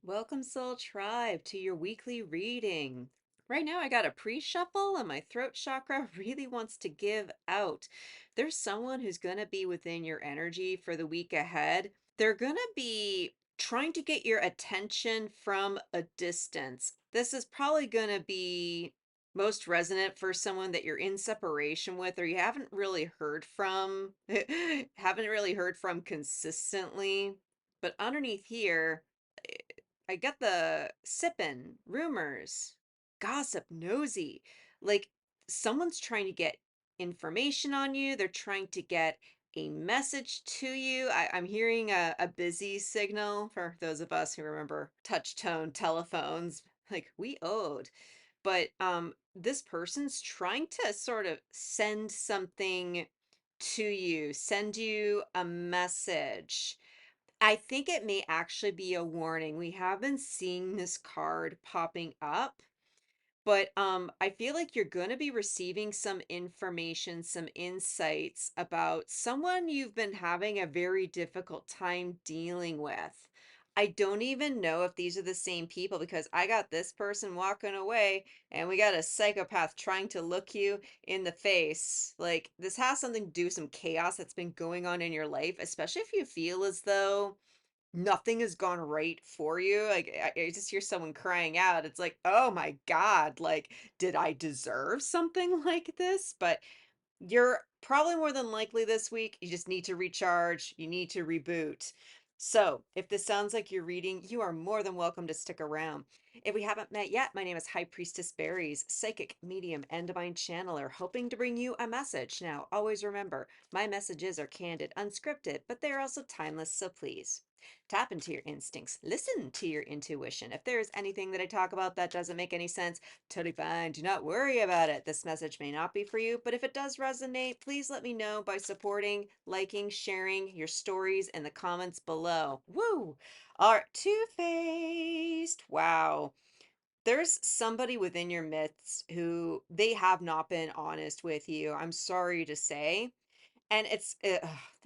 Welcome, Soul Tribe, to your weekly reading. Right now, I got a pre shuffle, and my throat chakra really wants to give out. There's someone who's going to be within your energy for the week ahead. They're going to be trying to get your attention from a distance. This is probably going to be most resonant for someone that you're in separation with or you haven't really heard from, haven't really heard from consistently. But underneath here, I get the sipping, rumors, gossip, nosy. Like someone's trying to get information on you. They're trying to get a message to you. I'm hearing a busy signal for those of us who remember touch tone telephones. Like we owed. But this person's trying to sort of send something to you, send you a message. I think it may actually be a warning. We have been seeing this card popping up, but I feel like you're going to be receiving some information, some insights about someone you've been having a very difficult time dealing with. I don't even know if these are the same people because I got this person walking away and we got a psychopath trying to look you in the face. Like this has something to do with some chaos that's been going on in your life, especially if you feel as though nothing has gone right for you. Like I just hear someone crying out. It's like, oh my God, like, did I deserve something like this? But you're probably more than likely this week. You just need to recharge. You need to reboot. So, if this sounds like you're reading, you are more than welcome to stick around. If we haven't met yet, my name is High Priestess Berries, psychic, medium, and divine channeler, hoping to bring you a message. Now, always remember, my messages are candid, unscripted, but they are also timeless, so please tap into your instincts, listen to your intuition. If there is anything that I talk about that doesn't make any sense, totally fine. Do not worry about it. This message may not be for you, but if it does resonate, please let me know by supporting, liking, sharing your stories in the comments below. Woo! Art two-faced. Wow. There's somebody within your midst who they have not been honest with you. I'm sorry to say. And they're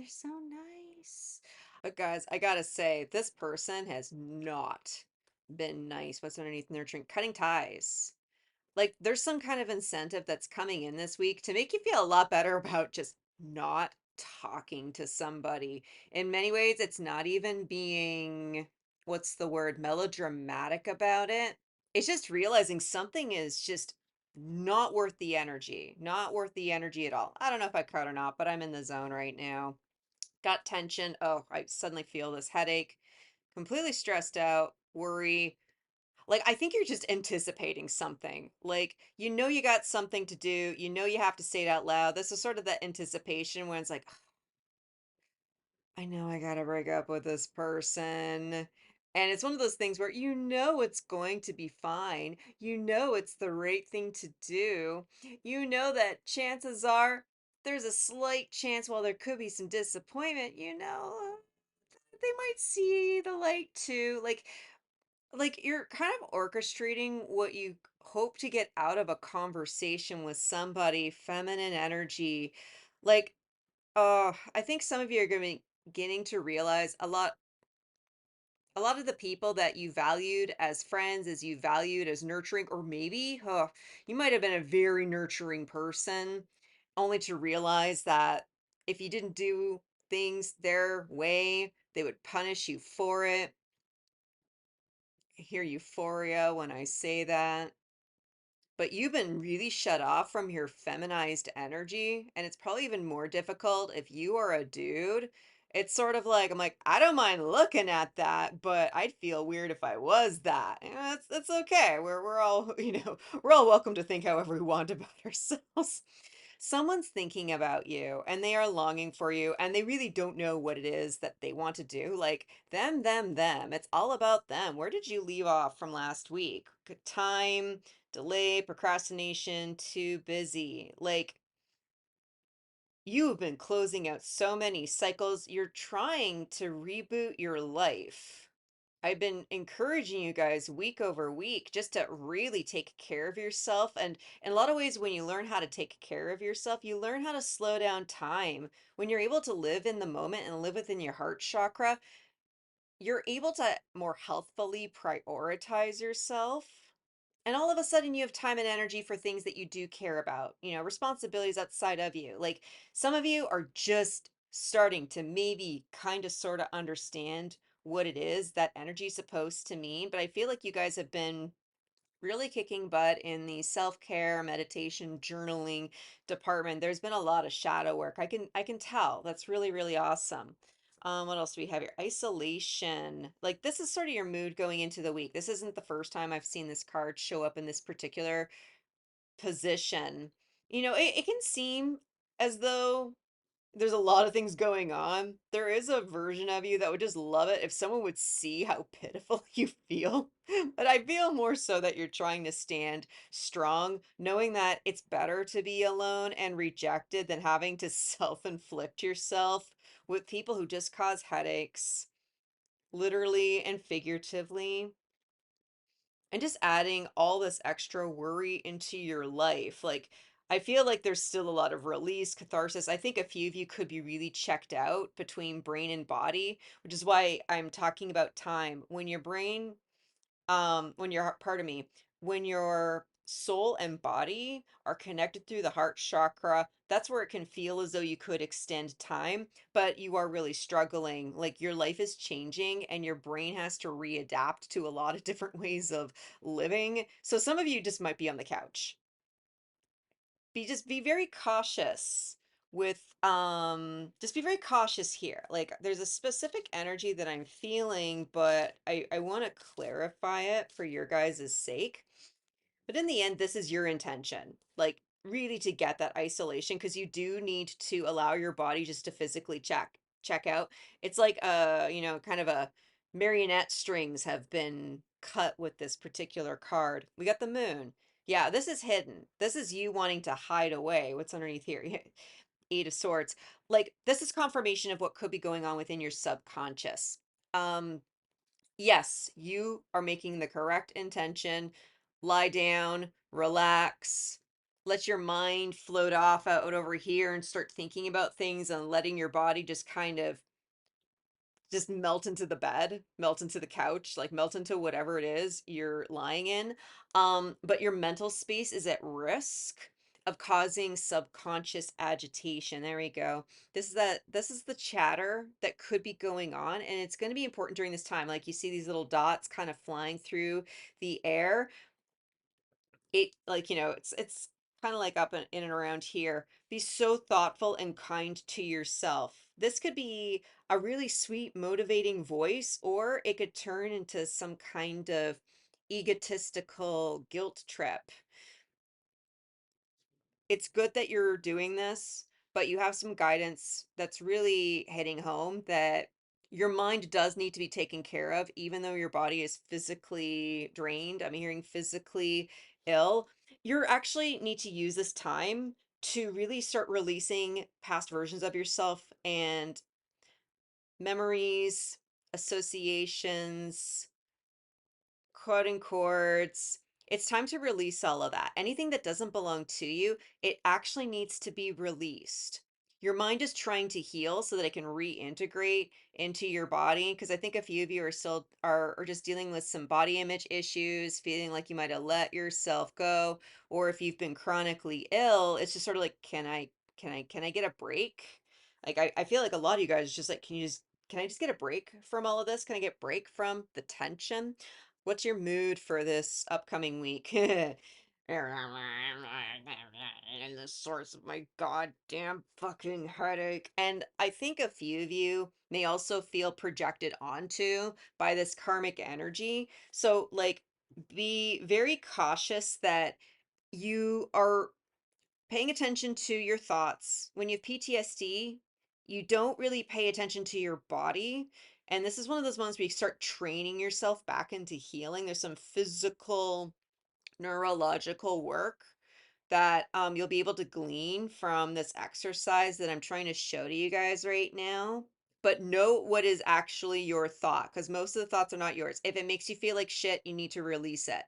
so nice. But guys, I gotta say, this person has not been nice. What's underneath nurturing? Cutting ties. Like there's some kind of incentive that's coming in this week to make you feel a lot better about just not talking to somebody. In many ways, it's not even being, what's the word, melodramatic about it. It's just realizing something is just not worth the energy, not worth the energy at all. I don't know if I cut or not, but I'm in the zone right now. Got tension. Oh, I suddenly feel this headache, completely stressed out, worry, like, I think you're just anticipating something. Like, you got something to do, you have to say it out loud. This is sort of that anticipation when it's like, "Ugh, I know I gotta break up with this person. And it's one of those things where you know it's going to be fine. You know it's the right thing to do. You know that chances are there's a slight chance, while there could be some disappointment, they might see the light too. Like you're kind of orchestrating what you hope to get out of a conversation with somebody, feminine energy. Like, I think some of you are going to be beginning to realize a lot of the people that you valued as friends, as you valued as nurturing, or maybe you might have been a very nurturing person, only to realize that if you didn't do things their way, they would punish you for it. I hear euphoria when I say that. But you've been really shut off from your feminized energy, and it's probably even more difficult if you are a dude. It's sort of like I'm like, I don't mind looking at that, but I'd feel weird if I was that. And that's okay. We're all, we're all welcome to think however we want about ourselves. Someone's thinking about you and they are longing for you and they really don't know what it is that they want to do. Like them. It's all about them. Where did you leave off from last week? Time, delay, procrastination, too busy. Like you have been closing out so many cycles. You're trying to reboot your life. I've been encouraging you guys week over week just to really take care of yourself. And in a lot of ways, when you learn how to take care of yourself, you learn how to slow down time. When you're able to live in the moment and live within your heart chakra, you're able to more healthfully prioritize yourself. And all of a sudden, you have time and energy for things that you do care about, responsibilities outside of you. Like some of you are just starting to maybe kind of sort of understand what it is that energy is supposed to mean. But I feel like you guys have been really kicking butt in the self-care, meditation, journaling department. There's been a lot of shadow work. I can tell. That's really, really awesome. What else do we have here? Isolation. Like this is sort of your mood going into the week. This isn't the first time I've seen this card show up in this particular position. It can seem as though there's a lot of things going on. There is a version of you that would just love it if someone would see how pitiful you feel. But I feel more so that you're trying to stand strong, knowing that it's better to be alone and rejected than having to self-inflict yourself with people who just cause headaches, literally and figuratively, and just adding all this extra worry into your life. Like, I feel like there's still a lot of release, catharsis. I think a few of you could be really checked out between brain and body, which is why I'm talking about time. When your brain when your pardon me, when your soul and body are connected through the heart chakra, that's where it can feel as though you could extend time, but you are really struggling. Like your life is changing and your brain has to readapt to a lot of different ways of living. So some of you just might be on the couch. Be very cautious with just be very cautious here. Like there's a specific energy that I'm feeling, but I want to clarify it for your guys' sake. But in the end, this is your intention. Like really to get that isolation because you do need to allow your body just to physically check out. It's like kind of a marionette strings have been cut with this particular card. We got the moon. Yeah, this is hidden. This is you wanting to hide away. What's underneath here? Eight of Swords. Like this is confirmation of what could be going on within your subconscious. Um Yes, you are making the correct intention. Lie down, relax, let your mind float off out over here and start thinking about things and letting your body just kind of just melt into the bed, melt into the couch, like melt into whatever it is you're lying in. But your mental space is at risk of causing subconscious agitation. There we go. This is the chatter that could be going on, and it's going to be important during this time. Like you see these little dots kind of flying through the air. It like it's kind of like up in and around here. Be so thoughtful and kind to yourself. This could be a really sweet motivating voice, or it could turn into some kind of egotistical guilt trip. It's good that you're doing this, but you have some guidance that's really hitting home that your mind does need to be taken care of, even though your body is physically drained. I'm hearing physically ill. You actually need to use this time to really start releasing past versions of yourself and memories, associations, cutting cords. It's time to release all of that. Anything that doesn't belong to you, it actually needs to be released. Your mind is trying to heal so that it can reintegrate into your body. Because I think a few of you are still are just dealing with some body image issues, feeling like you might have let yourself go, or if you've been chronically ill, it's just sort of like, can I get a break? Like I feel like a lot of you guys just like, can I just get a break from all of this? Can I get break from the tension? What's your mood for this upcoming week? And the source of my goddamn fucking headache. And I think a few of you may also feel projected onto by this karmic energy. So, like, be very cautious that you are paying attention to your thoughts. When you have PTSD, you don't really pay attention to your body. And this is one of those moments where you start training yourself back into healing. There's some physical, neurological work that you'll be able to glean from this exercise that I'm trying to show to you guys right now. But know what is actually your thought, because most of the thoughts are not yours. If it makes you feel like shit, you need to release it.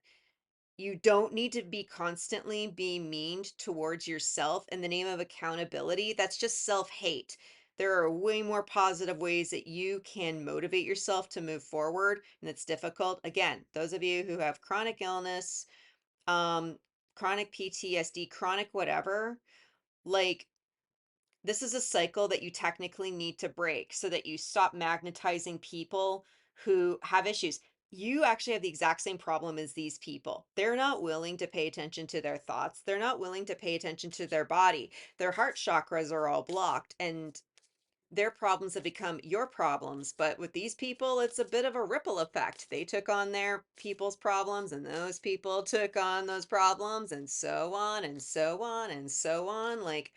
You don't need to be constantly being mean towards yourself in the name of accountability. That's just self-hate. There are way more positive ways that you can motivate yourself to move forward, and it's difficult. Again, those of you who have chronic illness, um, chronic PTSD, chronic whatever, like this is a cycle that you technically need to break so that you stop magnetizing people who have issues. You actually have the exact same problem as these people. They're not willing to pay attention to their thoughts. They're not willing to pay attention to their body. Their heart chakras are all blocked, and their problems have become your problems. But with these people, it's a bit of a ripple effect. They took on their people's problems, and those people took on those problems, and so on and so on and so on. Like,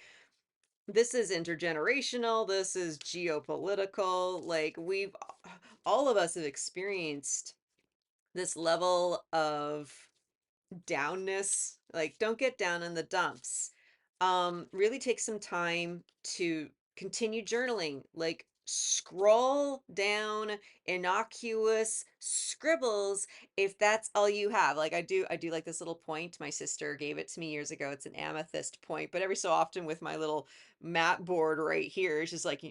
this is intergenerational, this is geopolitical. Like, all of us have experienced this level of downness. Like, don't get down in the dumps. Really take some time to continue journaling. Like, scroll down innocuous scribbles if that's all you have. Like, I do like this little point. My sister gave it to me years ago. It's an amethyst point, but every so often with my little mat board right here, it's just like,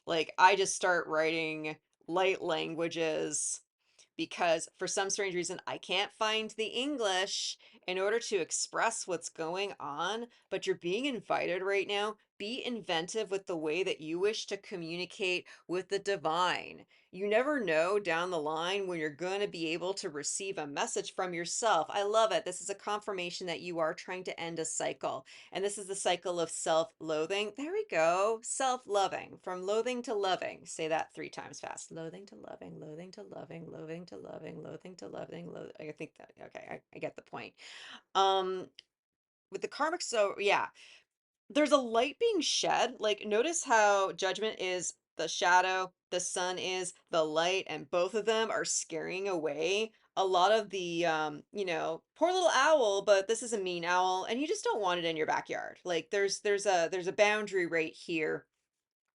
like I just start writing light languages because for some strange reason I can't find the English in order to express what's going on. But you're being invited right now. Be inventive with the way that you wish to communicate with the divine. You never know down the line when you're going to be able to receive a message from yourself. I love it. This is a confirmation that you are trying to end a cycle. And this is the cycle of self loathing. There we go. Self loving. From loathing to loving. Say that 3 times fast. Loathing to loving, loathing to loving, loathing to loving, loathing to loving. I think that, okay, I get the point. Um, with the karmic, so yeah, there's a light being shed. Like, notice how judgment is the shadow, the sun is the light, and both of them are scaring away a lot of the poor little owl, but this is a mean owl, and you just don't want it in your backyard. Like, there's a boundary right here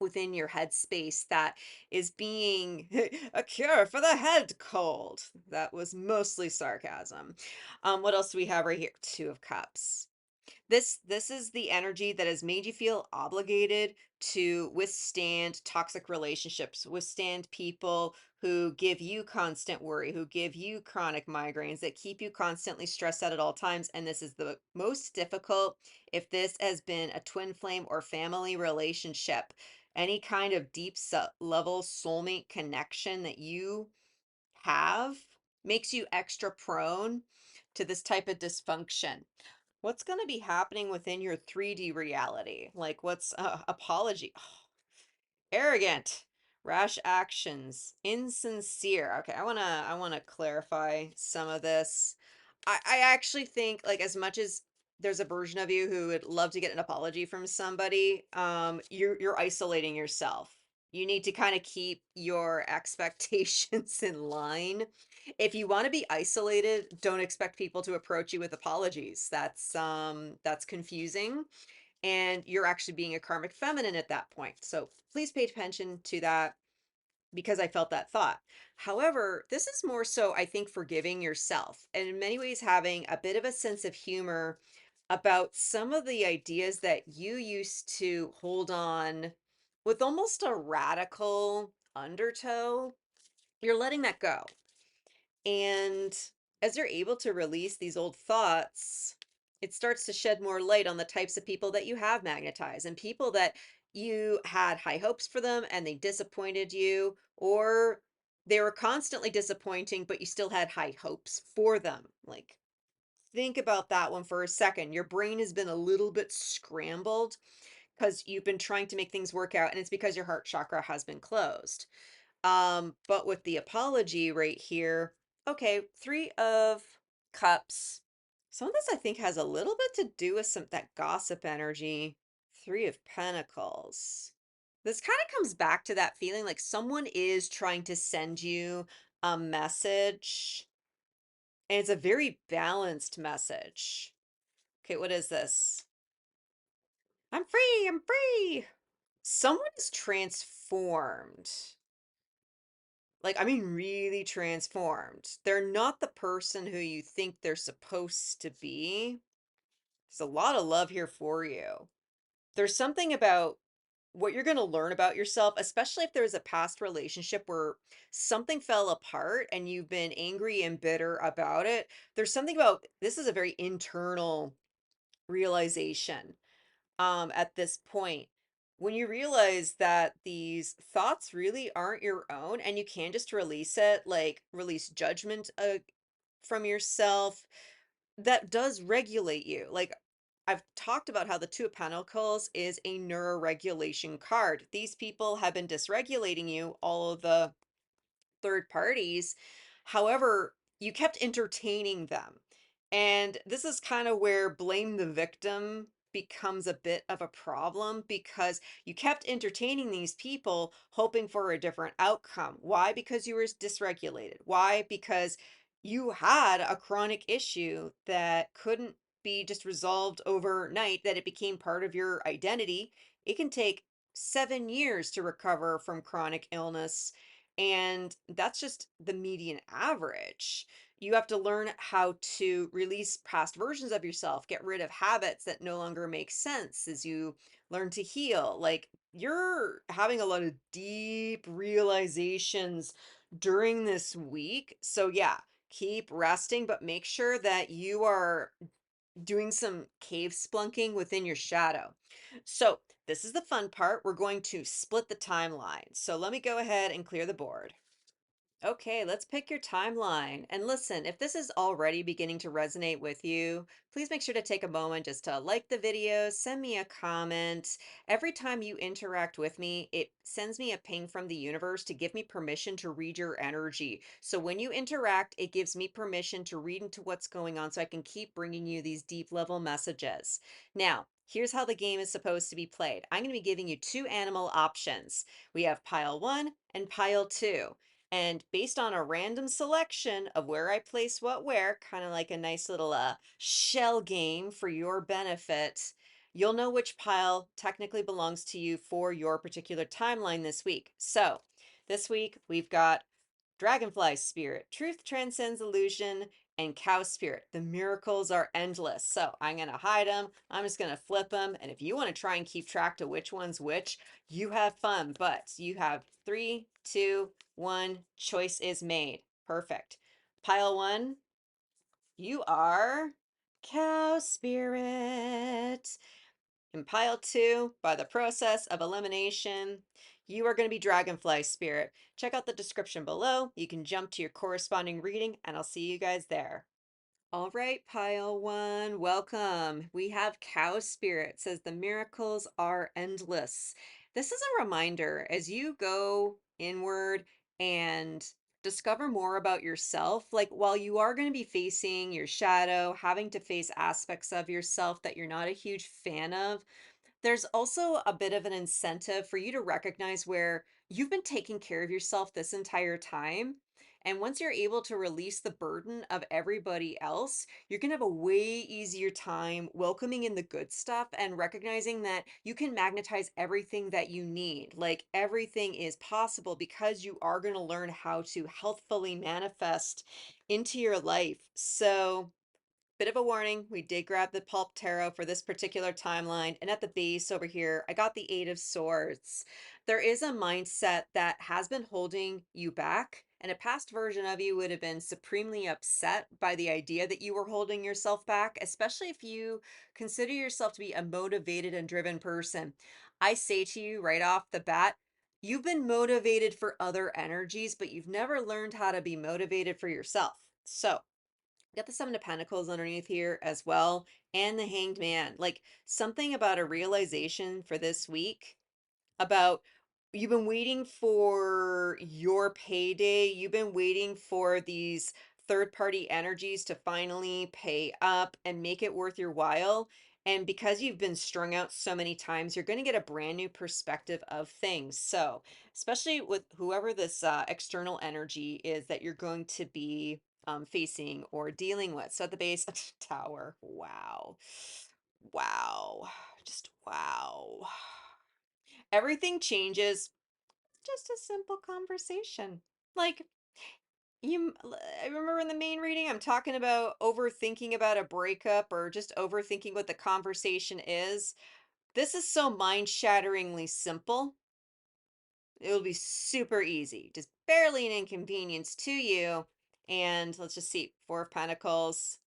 within your headspace that is being a cure for the head cold. That was mostly sarcasm. What else do we have right here? Two of Cups. This is the energy that has made you feel obligated to withstand toxic relationships, withstand people who give you constant worry, who give you chronic migraines, that keep you constantly stressed out at all times. And this is the most difficult if this has been a twin flame or family relationship. Any kind of deep level soulmate connection that you have makes you extra prone to this type of dysfunction. What's going to be happening within your 3D reality? Like, what's apology? Arrogant, rash actions, insincere. Okay, I want to clarify some of this. I actually think, like, as much as there's a version of you who would love to get an apology from somebody, you're isolating yourself. You need to kind of keep your expectations in line. If you want to be isolated, don't expect people to approach you with apologies. That's confusing, and you're actually being a karmic feminine at that point. So please pay attention to that, because I felt that thought. However, this is more so, I think, forgiving yourself, and in many ways having a bit of a sense of humor about some of the ideas that you used to hold on with almost a radical undertow. You're letting that go. And as you're able to release these old thoughts, it starts to shed more light on the types of people that you have magnetized, and people that you had high hopes for them and they disappointed you, or they were constantly disappointing, but you still had high hopes for them. Like, think about that one for a second. Your brain has been a little bit scrambled because you've been trying to make things work out, and it's because your heart chakra has been closed. But with the apology right here, okay, 3 of Cups. Some of this I think has a little bit to do with some that gossip energy. 3 of Pentacles. This kind of comes back to that feeling like someone is trying to send you a message, and it's a very balanced message. Okay, what is this? I'm free, I'm free. Someone is transformed. Like, I mean, really transformed. They're not the person who you think they're supposed to be. There's a lot of love here for you. There's something about what you're going to learn about yourself, especially if there's a past relationship where something fell apart and you've been angry and bitter about it. There's something about this is a very internal realization at this point. When you realize that these thoughts really aren't your own and you can just release it, like release judgment from yourself, that does regulate you. Like I've talked about how the Two of Pentacles is a neuroregulation card. These people have been dysregulating you, all of the third parties. However, you kept entertaining them. And this is kind of where blame the victim becomes a bit of a problem because you kept entertaining these people hoping for a different outcome. Why? Because you were dysregulated. Why? Because you had a chronic issue that couldn't be just resolved overnight, that it became part of your identity. It can take 7 years to recover from chronic illness, and that's just the median average. You have to learn how to release past versions of yourself, get rid of habits that no longer make sense as you learn to heal. Like you're having a lot of deep realizations during this week. So, yeah, keep resting, but make sure that you are doing some cave splunking within your shadow. So, this is the fun part. We're going to split the timeline. So, let me go ahead and clear the board. Okay, let's pick your timeline. And listen, if this is already beginning to resonate with you, please make sure to take a moment just to like the video, send me a comment. Every time you interact with me, it sends me a ping from the universe to give me permission to read your energy. So when you interact, it gives me permission to read into what's going on so I can keep bringing you these deep level messages. Now, here's how the game is supposed to be played. I'm going to be giving you two animal options. We have pile one and pile two. And based on a random selection of where I place what where, kind of like a nice little shell game for your benefit, you'll know which pile technically belongs to you for your particular timeline this week. So, this week we've got Dragonfly Spirit, Truth Transcends Illusion, and Cow Spirit. The miracles are endless. So I'm going to hide them. I'm just going to flip them. And if you want to try and keep track to which one's which, you have fun. But you have three, two, one. Choice is made. Perfect. Pile one, you are Cow Spirit. In pile two, by the process of elimination, you are going to be Dragonfly Spirit. Check out the description below. You can jump to your corresponding reading, and I'll see you guys there. All right, pile one, welcome. We have Cow Spirit says the miracles are endless. This is a reminder as you go inward and discover more about yourself. Like, while you are going to be facing your shadow, having to face aspects of yourself that you're not a huge fan of, there's also a bit of an incentive for you to recognize where you've been taking care of yourself this entire time. And once you're able to release the burden of everybody else, you're going to have a way easier time welcoming in the good stuff and recognizing that you can magnetize everything that you need. Like everything is possible because you are going to learn how to healthfully manifest into your life. So, bit of a warning, we did grab the pulp tarot for this particular timeline, and at the base over here I got the Eight of Swords. There is a mindset that has been holding you back, and a past version of you would have been supremely upset by the idea that you were holding yourself back, especially if you consider yourself to be a motivated and driven person. I say to you right off the bat, you've been motivated for other energies, but you've never learned how to be motivated for yourself. So got the Seven of Pentacles underneath here as well, and the Hanged Man. Like something about a realization for this week about you've been waiting for your payday. You've been waiting for these third party energies to finally pay up and make it worth your while. And because you've been strung out so many times, you're going to get a brand new perspective of things. So, especially with whoever this external energy is that you're going to be facing or dealing with. So, at the base, Tower. Wow. Wow. Just wow. Everything changes. Just a simple conversation. Like I remember in the main reading, I'm talking about overthinking about a breakup or just overthinking what the conversation is. This is so mind-shatteringly simple. It'll be super easy, just barely an inconvenience to you. And let's just see, Four of Pentacles.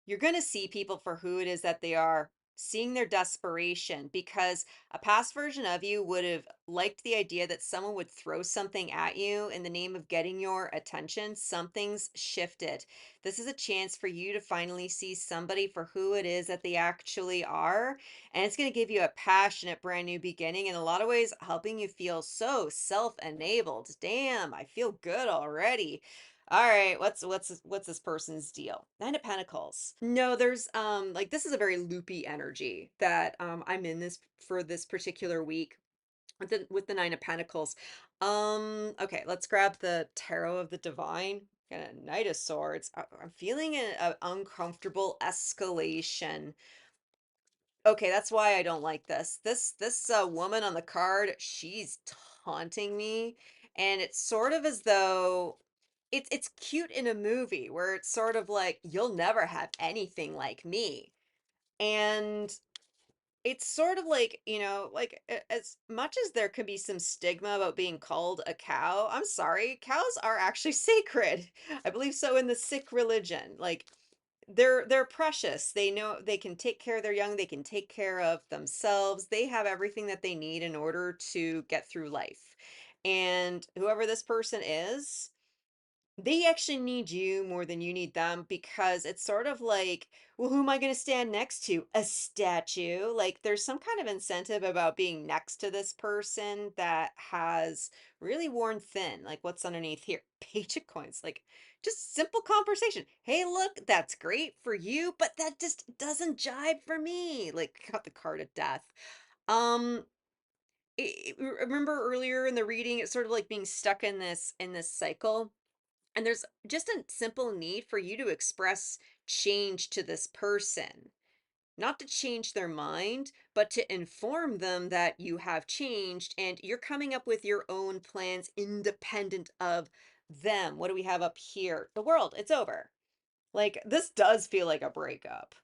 You're going to see people for who it is that they are, seeing their desperation, because a past version of you would have liked the idea that someone would throw something at you in the name of getting your attention. Something's shifted. This is a chance for you to finally see somebody for who it is that they actually are. And it's going to give you a passionate, brand new beginning, in a lot of ways, helping you feel so self-enabled. Damn, I feel good already. All right, what's this person's deal? Nine of Pentacles. No, there's like this is a very loopy energy that I'm in this for this particular week with the Nine of Pentacles. Okay, let's grab the Tarot of the Divine. Got a Knight of Swords. I'm feeling an uncomfortable escalation. Okay, that's why I don't like this. This woman on the card, she's taunting me, and it's sort of as though it's cute in a movie where it's sort of like you'll never have anything like me. And it's sort of like, like as much as there could be some stigma about being called a cow, I'm sorry, cows are actually sacred. I believe so in the Sikh religion. Like they're precious. They know they can take care of their young, they can take care of themselves. They have everything that they need in order to get through life. And whoever this person is, they actually need you more than you need them, because it's sort of like, well, who am I going to stand next to? A statue. Like there's some kind of incentive about being next to this person that has really worn thin. Like what's underneath here? Page of coins. Like just simple conversation. Hey, look, that's great for you, but that just doesn't jive for me. Like got the card of death. Um, remember earlier in the reading, it's sort of like being stuck in this cycle, and there's just a simple need for you to express change to this person. Not to change their mind, but to inform them that you have changed and you're coming up with your own plans independent of them. What do we have up here? The world, it's over. Like this does feel like a breakup.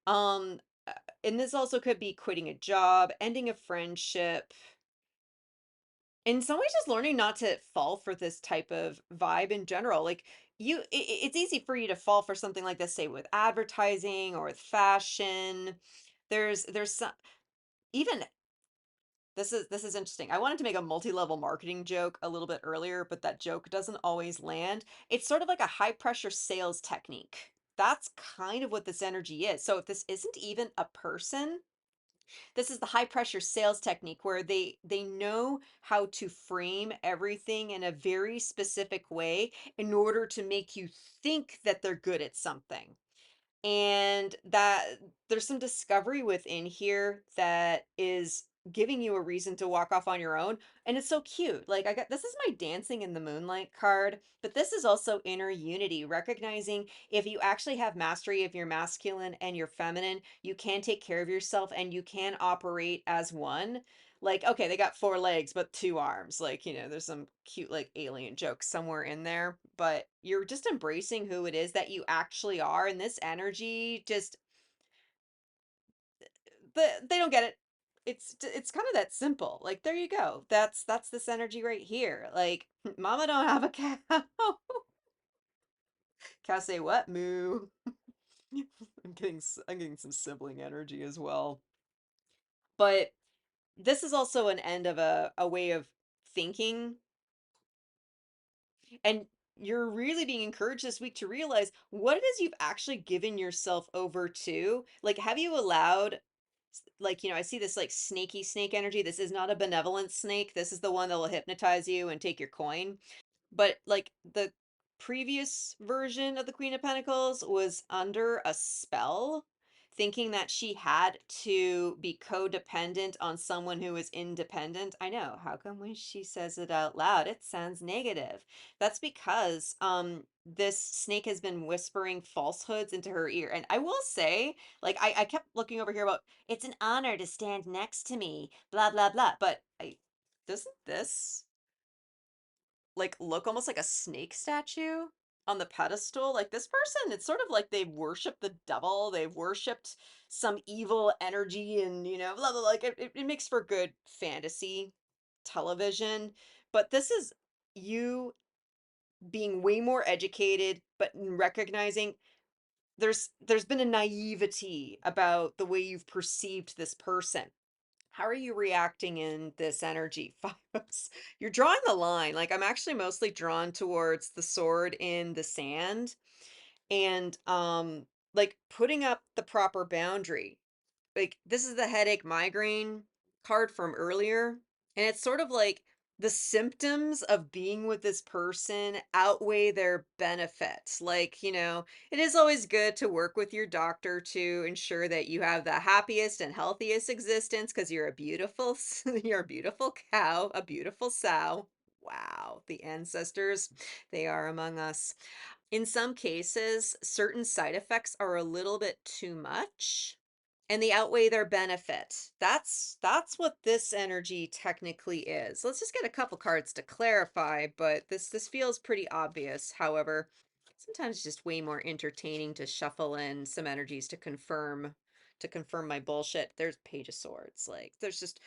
Um uh, and this also could be quitting a job, ending a friendship, in some ways just learning not to fall for this type of vibe in general. Like it's easy for you to fall for something like this, say with advertising or with fashion. There's some, even this is interesting. I wanted to make a multi-level marketing joke a little bit earlier, but that joke doesn't always land. It's sort of like a high pressure sales technique. That's kind of what this energy is. So if this isn't even a person, this is the high pressure sales technique where they know how to frame everything in a very specific way in order to make you think that they're good at something. And that there's some discovery within here that is giving you a reason to walk off on your own, and it's so cute. Like I got, this is my dancing in the moonlight card, but this is also inner unity, recognizing if you actually have mastery of your masculine and your feminine, you can take care of yourself and you can operate as one. Like okay, they got four legs but two arms, like there's some cute like alien jokes somewhere in there, but you're just embracing who it is that you actually are, and this energy just, they don't get it. It's kind of that simple. Like there you go, that's this energy right here. Like mama don't have a cow. Cow say what? Moo. I'm getting some sibling energy as well. But this is also an end of a way of thinking, and you're really being encouraged this week to realize what it is you've actually given yourself over to. Like, have you allowed, like, I see this like snaky snake energy. This is not a benevolent snake. This is the one that will hypnotize you and take your coin. But like the previous version of the Queen of Pentacles was under a spell, thinking that she had to be codependent on someone who is independent. I know. How come when she says it out loud, it sounds negative? That's because this snake has been whispering falsehoods into her ear. And I will say, like, I kept looking over here about it's an honor to stand next to me, blah blah blah. But I doesn't this like look almost like a snake statue? on the pedestal. Like this person, it's sort of like they've worshipped the devil, they've worshipped some evil energy, and blah, blah, like it makes for good fantasy television. But this is you being way more educated, but recognizing there's been a naivety about the way you've perceived this person. How are you reacting in this energy? Fives. You're drawing the line. Like I'm actually mostly drawn towards the sword in the sand and like putting up the proper boundary. Like this is the headache migraine card from earlier, and it's sort of like the symptoms of being with this person outweigh their benefits. Like, it is always good to work with your doctor to ensure that you have the happiest and healthiest existence because you're a beautiful you're a beautiful cow, a beautiful sow. Wow, the ancestors, they are among us. In some cases, certain side effects are a little bit too much and they outweigh their benefit. That's what this energy technically is. Let's just get a couple cards to clarify, but this feels pretty obvious. However, sometimes it's just way more entertaining to shuffle in some energies to confirm my bullshit. There's Page of Swords. Like there's just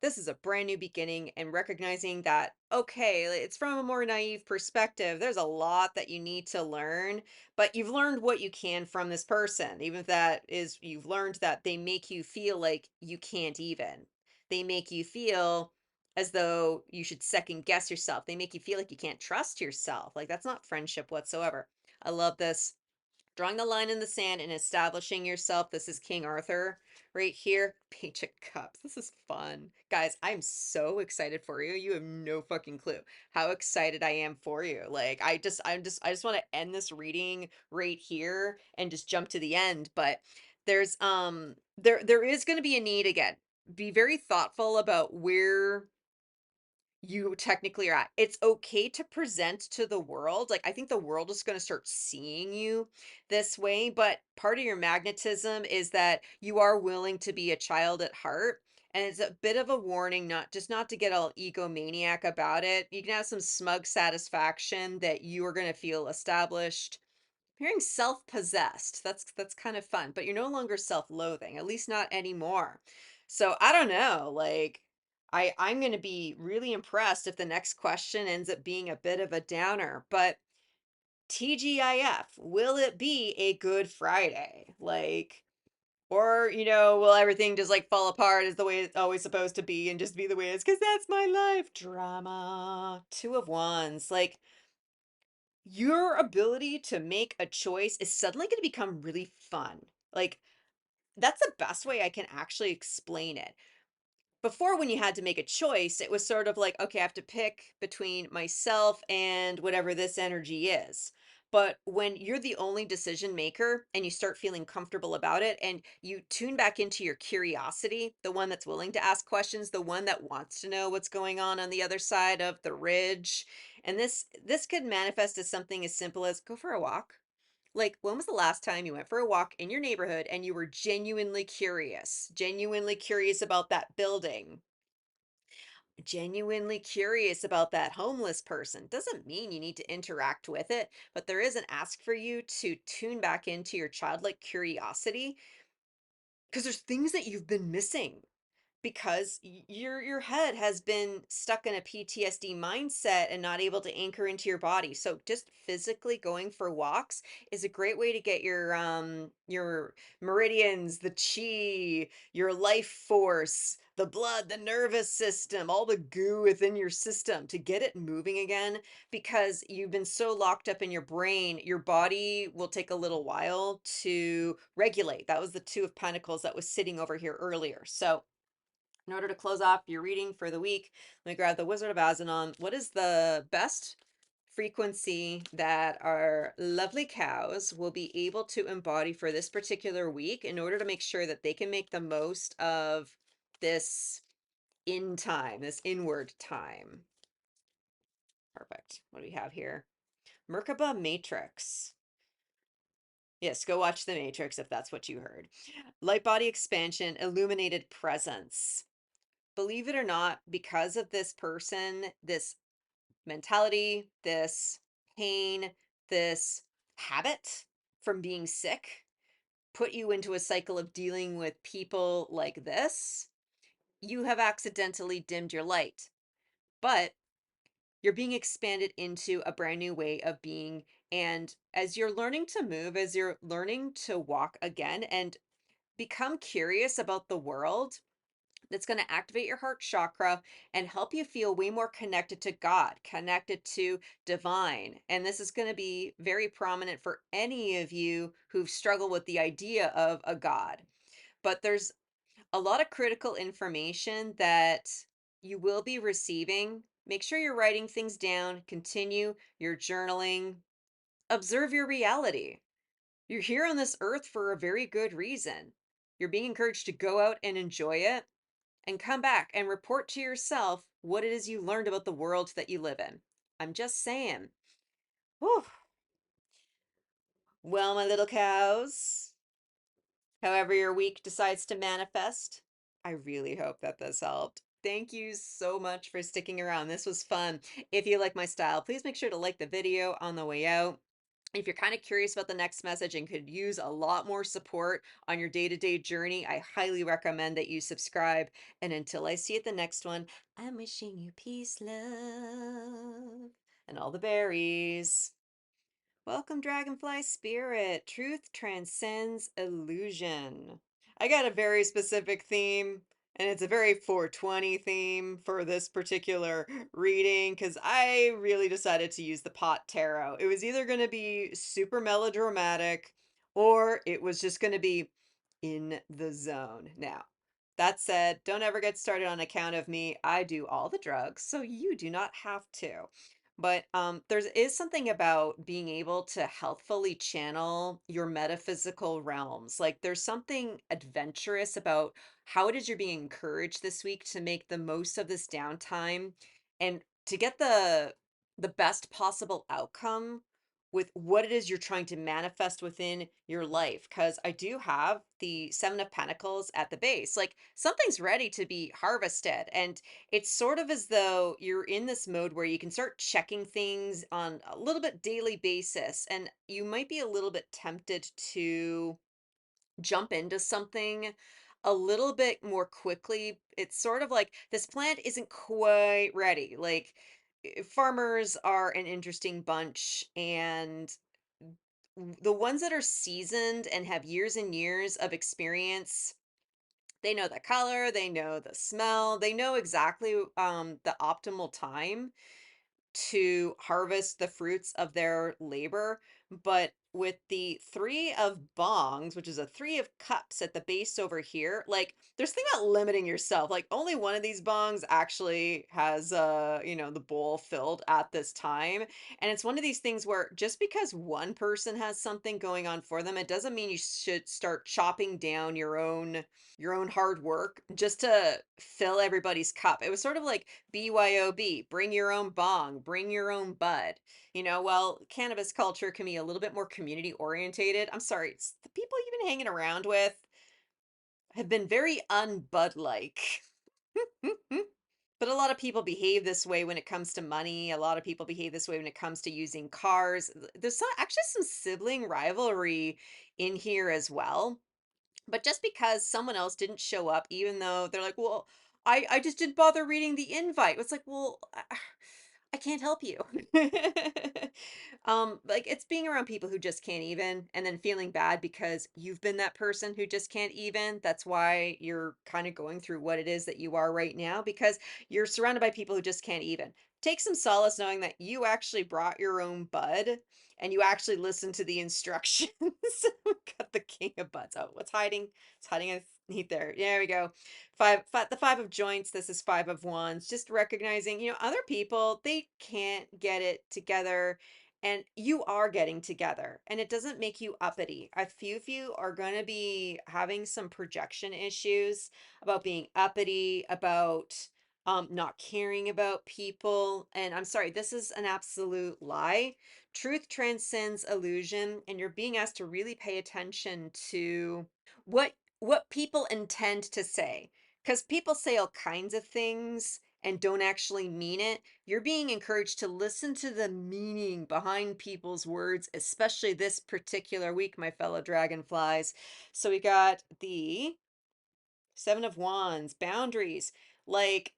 this is a brand new beginning and recognizing that okay, it's from a more naive perspective. There's a lot that you need to learn, but you've learned what you can from this person, even if that is you've learned that they make you feel like you can't even. They make you feel as though you should second guess yourself. They make you feel like you can't trust yourself. Like that's not friendship whatsoever. I love this. Drawing the line in the sand and establishing yourself. This is King Arthur right here. Page of Cups. This is fun. Guys, I'm so excited for you. You have no fucking clue how excited I am for you. Like I just want to end this reading right here and just jump to the end, but there is going to be a need again. Be very thoughtful about where you technically are at. It's okay to present to the world. Like, I think the world is going to start seeing you this way, but part of your magnetism is that you are willing to be a child at heart. And it's a bit of a warning, not to get all egomaniac about it. You can have some smug satisfaction that you are going to feel established. Hearing self-possessed, that's kind of fun, but you're no longer self-loathing, at least not anymore. So I don't know, like I'm going to be really impressed if the next question ends up being a bit of a downer, but TGIF, will it be a good Friday? Like or, will everything just like fall apart as the way it's always supposed to be and just be the way it is because that's my life drama. Two of Wands. Like your ability to make a choice is suddenly going to become really fun. Like, that's the best way I can actually explain it. Before, when you had to make a choice, it was sort of like, okay, I have to pick between myself and whatever this energy is. But when you're the only decision maker and you start feeling comfortable about it and you tune back into your curiosity, the one that's willing to ask questions, the one that wants to know what's going on the other side of the ridge. And this could manifest as something as simple as go for a walk. Like, when was the last time you went for a walk in your neighborhood and you were genuinely curious about that building, genuinely curious about that homeless person? Doesn't mean you need to interact with it, but there is an ask for you to tune back into your childlike curiosity because there's things that you've been missing because your head has been stuck in a PTSD mindset and not able to anchor into your body. So just physically going for walks is a great way to get your meridians, the chi, your life force, the blood, the nervous system, all the goo within your system to get it moving again because you've been so locked up in your brain, your body will take a little while to regulate. That was the 2 of Pentacles that was sitting over here earlier. So in order to close off your reading for the week, let me grab the Wizard of Azanon. What is the best frequency that our lovely cows will be able to embody for this particular week in order to make sure that they can make the most of this in time, this inward time? Perfect. What do we have here? Merkaba Matrix. Yes, go watch The Matrix if that's what you heard. Light body expansion, illuminated presence. Believe it or not, because of this person, this mentality, this pain, this habit from being sick, put you into a cycle of dealing with people like this, you have accidentally dimmed your light. But you're being expanded into a brand new way of being. And as you're learning to move, as you're learning to walk again and become curious about the world, that's going to activate your heart chakra and help you feel way more connected to God, connected to divine. And this is going to be very prominent for any of you who've struggled with the idea of a God. But there's a lot of critical information that you will be receiving. Make sure you're writing things down, continue your journaling, observe your reality. You're here on this earth for a very good reason. You're being encouraged to go out and enjoy it and come back and report to yourself what it is you learned about the world that you live in. I'm just saying. Whew. Well, my little cows, however your week decides to manifest, I really hope that this helped. Thank you so much for sticking around. This was fun. If you like my style, please make sure to like the video on the way out. If you're kind of curious about the next message and could use a lot more support on your day-to-day journey, I highly recommend that you subscribe. And until I see you at the next one, I'm wishing you peace, love, and all the berries. Welcome, Dragonfly Spirit. Truth transcends illusion. I got a very specific theme, and it's a very 420 theme for this particular reading because I really decided to use the pot tarot. It was either going to be super melodramatic or it was just going to be in the zone. Now, that said, don't ever get started on account of me. I do all the drugs, so you do not have to. But there is something about being able to healthfully channel your metaphysical realms. Like there's something adventurous about how it is you're being encouraged this week to make the most of this downtime and to get the best possible outcome with what it is you're trying to manifest within your life. Because I do have the Seven of Pentacles at the base. Like something's ready to be harvested. And it's sort of as though you're in this mode where you can start checking things on a little bit daily basis, and you might be a little bit tempted to jump into something a little bit more quickly. It's sort of like this plant isn't quite ready. Like farmers are an interesting bunch, and the ones that are seasoned and have years and years of experience, they know the color, they know the smell, they know exactly the optimal time to harvest the fruits of their labor. But with the three of bongs, which is a three of cups at the base over here, like there's thing about limiting yourself. Like only one of these bongs actually has the bowl filled at this time. And it's one of these things where just because one person has something going on for them, it doesn't mean you should start chopping down your own hard work just to fill everybody's cup. It was sort of like BYOB, bring your own bong, bring your own bud. Well, cannabis culture can be a little bit more community orientated. I'm sorry, it's the people you've been hanging around with have been very unbud like. But a lot of people behave this way when it comes to money. A lot of people behave this way when it comes to using cars. There's actually some sibling rivalry in here as well. But just because someone else didn't show up, even though they're like, well, I just didn't bother reading the invite. It's like, well, I can't help you. Like it's being around people who just can't even, and then feeling bad because you've been that person who just can't even. That's why you're kind of going through what it is that you are right now because you're surrounded by people who just can't even. Take some solace knowing that you actually brought your own bud and you actually listened to the instructions. Got the king of buds. Oh, what's hiding? It's hiding underneath there. There we go. The five of joints. This is five of wands. Just recognizing, other people, they can't get it together and you are getting together and it doesn't make you uppity. A few of you are going to be having some projection issues about being uppity, about not caring about people. And I'm sorry, this is an absolute lie. Truth transcends illusion, and you're being asked to really pay attention to what people intend to say, because people say all kinds of things and don't actually mean it, you're being encouraged to listen to the meaning behind people's words, especially this particular week, my fellow dragonflies. So we got the Seven of Wands, boundaries. Like,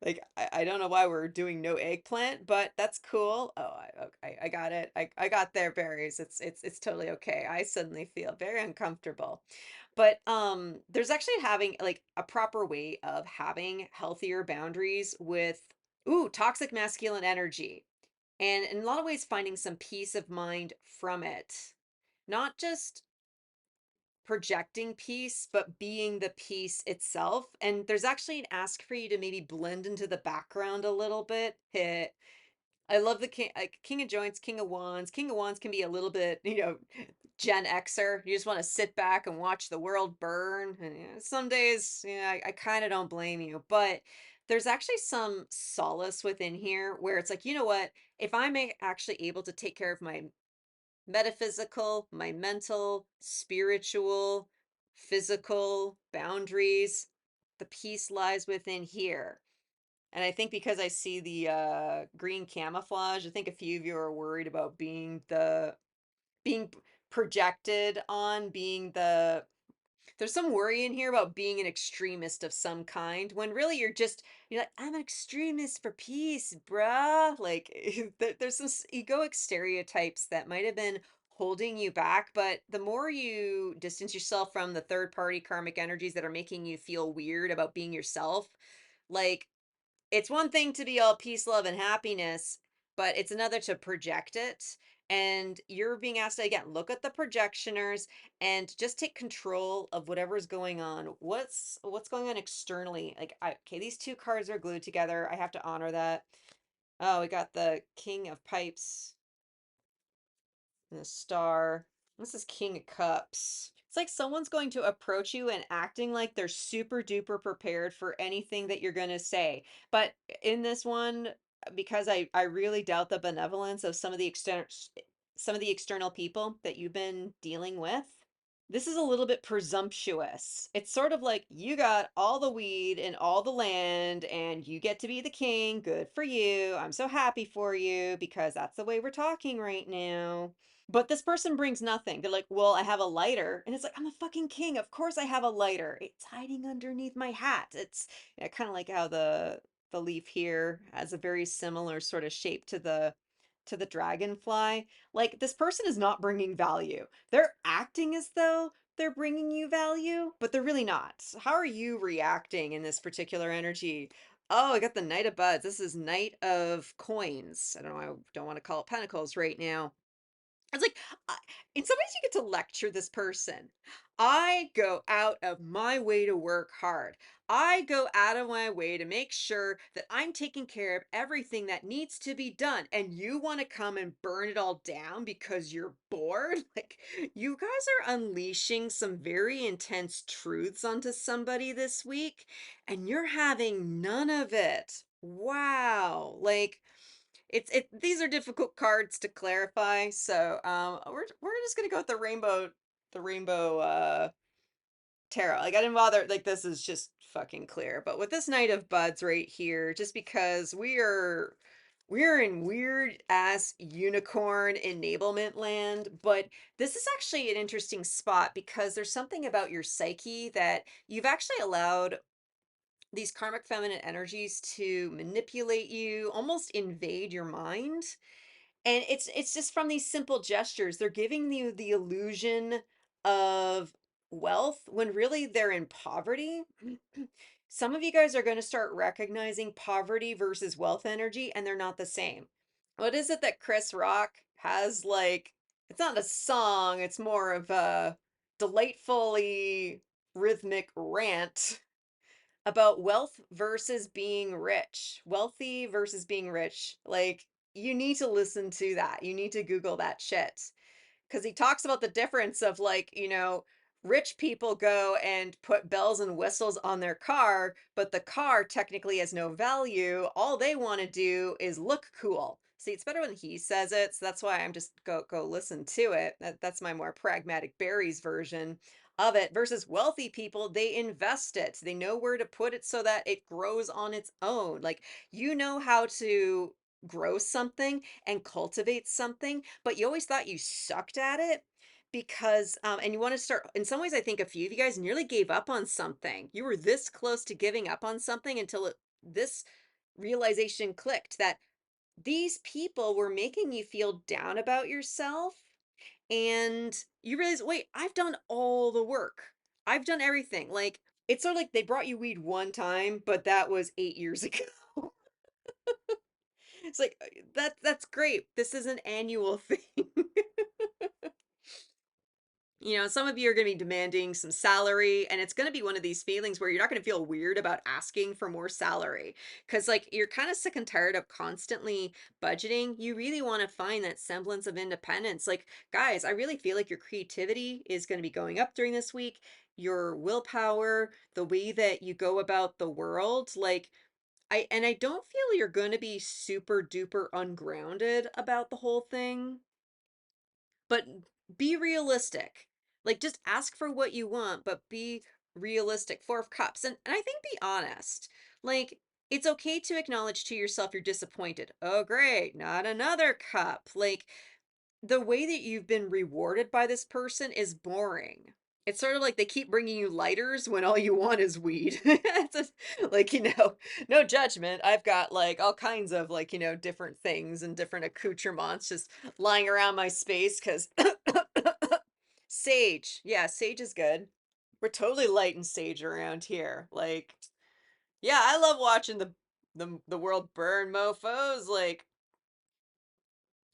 like I don't know why we're doing no eggplant, but that's cool. Oh, I got it. I got there, berries. It's totally okay. I suddenly feel very uncomfortable. But there's actually having like a proper way of having healthier boundaries with toxic masculine energy. And in a lot of ways finding some peace of mind from it. Not just projecting peace, but being the peace itself. And there's actually an ask for you to maybe blend into the background a little bit. I love the king, like King of Joints, King of Wands. King of Wands can be a little bit, Gen Xer. You just want to sit back and watch the world burn. And some days, I kind of don't blame you, but there's actually some solace within here where it's like, you know what? If I'm actually able to take care of my metaphysical, my mental, spiritual, physical boundaries. The peace lies within here. And I think because I see the green camouflage, I think a few of you are worried about being projected on, being there's some worry in here about being an extremist of some kind when really you're like, I'm an extremist for peace, bruh. Like there's some egoic stereotypes that might have been holding you back, but the more you distance yourself from the third party karmic energies that are making you feel weird about being yourself, like it's one thing to be all peace, love, and happiness, but it's another to project it. And you're being asked to again look at the projectioners and just take control of whatever's going on. What's going on externally? Like, okay, these two cards are glued together. I have to honor that. Oh, we got the King of Pipes and the Star. This is King of Cups. It's like someone's going to approach you and acting like they're super duper prepared for anything that you're going to say. But in this one, because I really doubt the benevolence of some of the external people that you've been dealing with. This is a little bit presumptuous. It's sort of like you got all the weed and all the land and you get to be the king. Good for you. I'm so happy for you because that's the way we're talking right now. But this person brings nothing. They're like, well, I have a lighter. And it's like, I'm a fucking king. Of course I have a lighter. It's hiding underneath my hat. It's kind of like how the leaf here has a very similar sort of shape to the dragonfly. Like this person is not bringing value. They're acting as though they're bringing you value, but they're really not. So how are you reacting in this particular energy? Oh, I got the Knight of Buds. This is Knight of Coins. I don't know. I don't want to call it Pentacles right now. It's like, I in some ways, you get to lecture this person. I go out of my way to work hard. I go out of my way to make sure that I'm taking care of everything that needs to be done. And you want to come and burn it all down because you're bored? Like, you guys are unleashing some very intense truths onto somebody this week, and you're having none of it. Wow. Like, these are difficult cards to clarify, so we're just gonna go with the rainbow tarot. Like I didn't bother, like this is just fucking clear. But with this Knight of Buds right here, just because we're in weird ass unicorn enablement land, but this is actually an interesting spot because there's something about your psyche that you've actually allowed these karmic feminine energies to manipulate you, almost invade your mind. And it's just from these simple gestures. They're giving you the illusion of wealth when really they're in poverty. Some of you guys are going to start recognizing poverty versus wealth energy, and they're not the same. What is it that Chris Rock has like? It's not a song, it's more of a delightfully rhythmic rant about wealth versus being rich, wealthy versus being rich. Like, you need to listen to that. You need to Google that shit. Because he talks about the difference of, like, rich people go and put bells and whistles on their car, but the car technically has no value. All they want to do is look cool. See, it's better when he says it, so that's why I'm just go listen to it. That's my more pragmatic berries version. of it versus wealthy people, they invest it. They know where to put it so that it grows on its own. Like, you know how to grow something and cultivate something, but you always thought you sucked at it because and you want to start. In some ways, I think a few of you guys nearly gave up on something. You were this close to giving up on something until this realization clicked that these people were making you feel down about yourself, and you realize, wait, I've done all the work. I've done everything. Like, it's sort of like they brought you weed one time, but that was 8 years ago. It's like that's great. This is an annual thing. Some of you are going to be demanding some salary, and it's going to be one of these feelings where you're not going to feel weird about asking for more salary because, like, you're kind of sick and tired of constantly budgeting. You really want to find that semblance of independence. Like, guys, I really feel like your creativity is going to be going up during this week. Your willpower, the way that you go about the world, like, I don't feel you're going to be super duper ungrounded about the whole thing, but be realistic. Like, just ask for what you want, but be realistic. Four of Cups. And I think be honest. Like, it's okay to acknowledge to yourself you're disappointed. Oh, great, not another cup. Like, the way that you've been rewarded by this person is boring. It's sort of like they keep bringing you lighters when all you want is weed. It's just, like, no judgment. I've got like all kinds of like, different things and different accoutrements just lying around my space because sage. Yeah, sage is good. We're totally lighting sage around here. Like, yeah, I love watching the world burn, mofos. Like,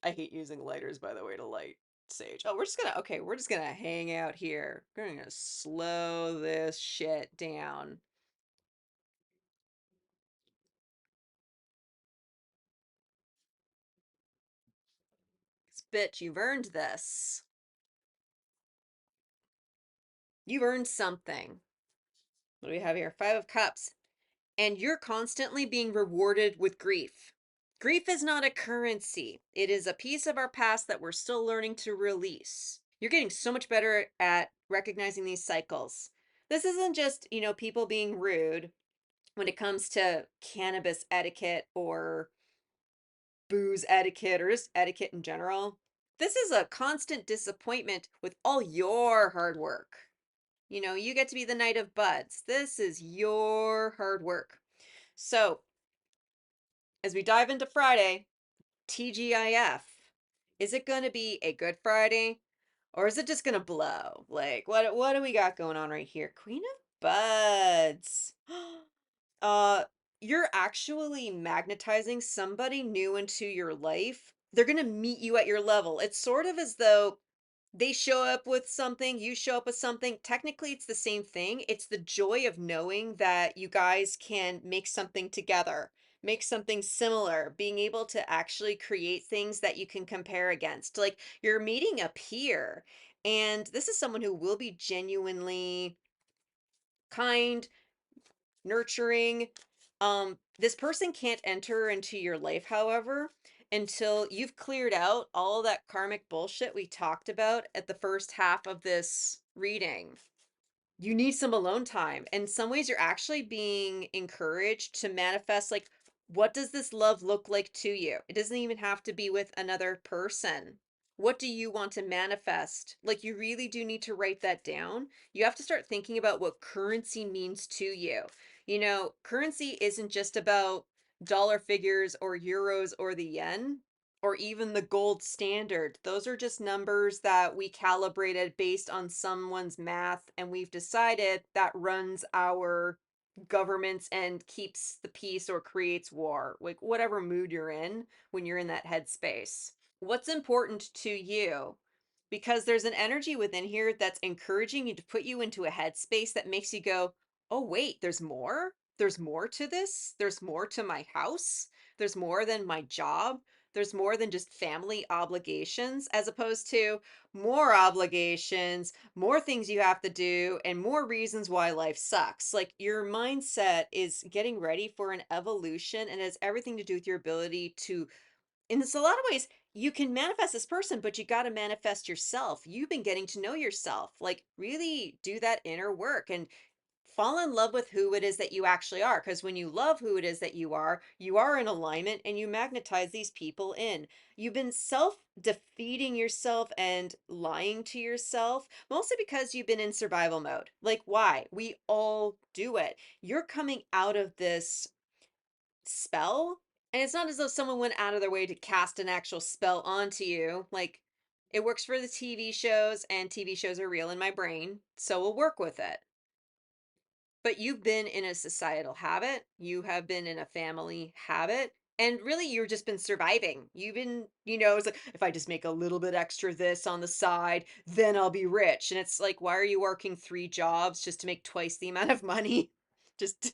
I hate using lighters, by the way, to light sage. Oh, we're just gonna hang out here. We're gonna slow this shit down. Bitch, you've earned this. You've earned something. What do we have here? Five of Cups. And you're constantly being rewarded with grief. Grief is not a currency. It is a piece of our past that we're still learning to release. You're getting so much better at recognizing these cycles. This isn't just, people being rude when it comes to cannabis etiquette or booze etiquette or just etiquette in general. This is a constant disappointment with all your hard work. You get to be the Knight of Buds. This is your hard work. So, as we dive into Friday, TGIF, is it going to be a good Friday or is it just going to blow? Like, what do we got going on right here? Queen of Buds. uh you're actually magnetizing somebody new into your life. They're going to meet you at your level. It's sort of as though they show up with something, you show up with something. Technically, it's the same thing. It's the joy of knowing that you guys can make something together, make something similar, being able to actually create things that you can compare against. Like, you're meeting a peer, and this is someone who will be genuinely kind, nurturing. This person can't enter into your life, however, until you've cleared out all that karmic bullshit we talked about at the first half of this reading. You need some alone time. In some ways, you're actually being encouraged to manifest, like, what does this love look like to you? It doesn't even have to be with another person. What do you want to manifest? Like, you really do need to write that down. You have to start thinking about what currency means to you. Currency isn't just about dollar figures or euros or the yen or even the gold standard. Those are just numbers that we calibrated based on someone's math, and we've decided that runs our governments and keeps the peace or creates war, like whatever mood you're in when you're in that headspace. What's important to you? Because there's an energy within here that's encouraging you to put you into a headspace that makes you go, oh, wait, there's more? There's more to this? There's more to my house? There's more than my job? There's more than just family obligations, as opposed to more obligations, more things you have to do, and more reasons why life sucks. Like, your mindset is getting ready for an evolution and it has everything to do with your ability to, in a lot of ways, you can manifest this person, but you got to manifest yourself. You've been getting to know yourself. Like, really do that inner work and fall in love with who it is that you actually are. Because when you love who it is that you are in alignment and you magnetize these people in. You've been self defeating yourself and lying to yourself, mostly because you've been in survival mode. Like, why? We all do it. You're coming out of this spell, and it's not as though someone went out of their way to cast an actual spell onto you. Like, it works for the TV shows, and TV shows are real in my brain, so we'll work with it. But you've been in a societal habit, you have been in a family habit, and really you've just been surviving. You've been, it's like, if I just make a little bit extra this on the side, then I'll be rich. And it's like, why are you working three jobs just to make twice the amount of money? Just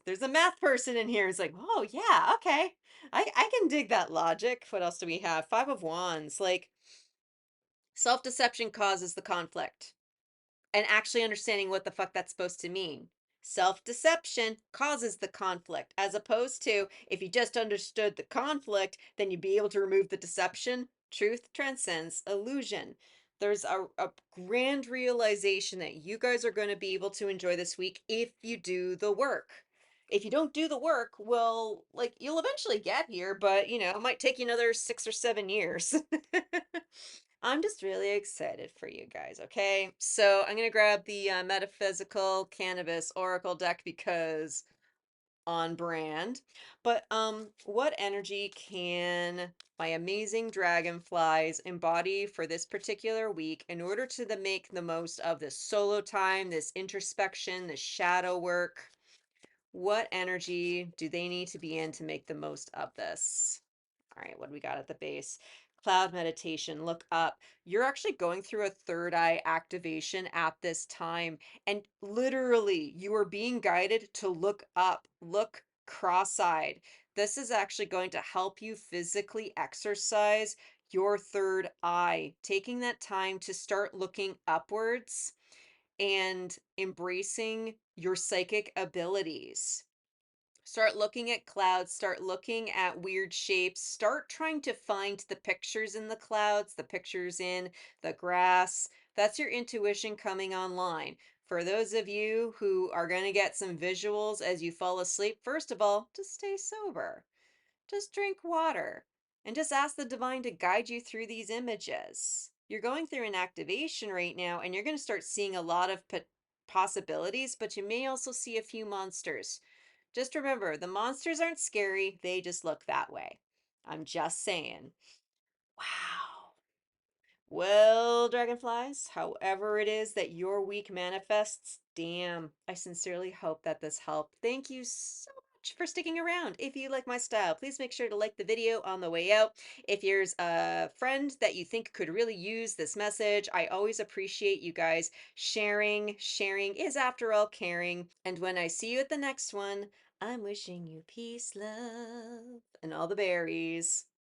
there's a math person in here. It's like, oh yeah, okay. I can dig that logic. What else do we have? Five of Wands. Like, self-deception causes the conflict, and actually understanding what the fuck that's supposed to mean. Self deception causes the conflict, as opposed to if you just understood the conflict, then you'd be able to remove the deception. Truth transcends illusion. There's a grand realization that you guys are going to be able to enjoy this week if you do the work. If you don't do the work, well, like, you'll eventually get here, but it might take you another 6 or 7 years. I'm just really excited for you guys, okay? So I'm gonna grab the Metaphysical Cannabis Oracle deck because on brand. But what energy can my amazing dragonflies embody for this particular week in order to make the most of this solo time, this introspection, this shadow work? What energy do they need to be in to make the most of this? All right, what do we got at the base? Cloud meditation, look up. You're actually going through a third eye activation at this time. And literally, you are being guided to look up, look cross-eyed. This is actually going to help you physically exercise your third eye, taking that time to start looking upwards and embracing your psychic abilities. Start looking at clouds, start looking at weird shapes, start trying to find the pictures in the clouds, the pictures in the grass. That's your intuition coming online. For those of you who are going to get some visuals as you fall asleep, first of all, just stay sober. Just drink water and just ask the divine to guide you through these images. You're going through an activation right now, and you're going to start seeing a lot of possibilities, but you may also see a few monsters. Just remember, the monsters aren't scary, they just look that way. I'm just saying. Wow. Well, dragonflies, however it is that your week manifests, damn, I sincerely hope that this helped. Thank you so much for sticking around. If you like my style, please make sure to like the video on the way out. If there's a friend that you think could really use this message, I always appreciate you guys sharing. Sharing is, after all, caring. And when I see you at the next one, I'm wishing you peace, love, and all the berries.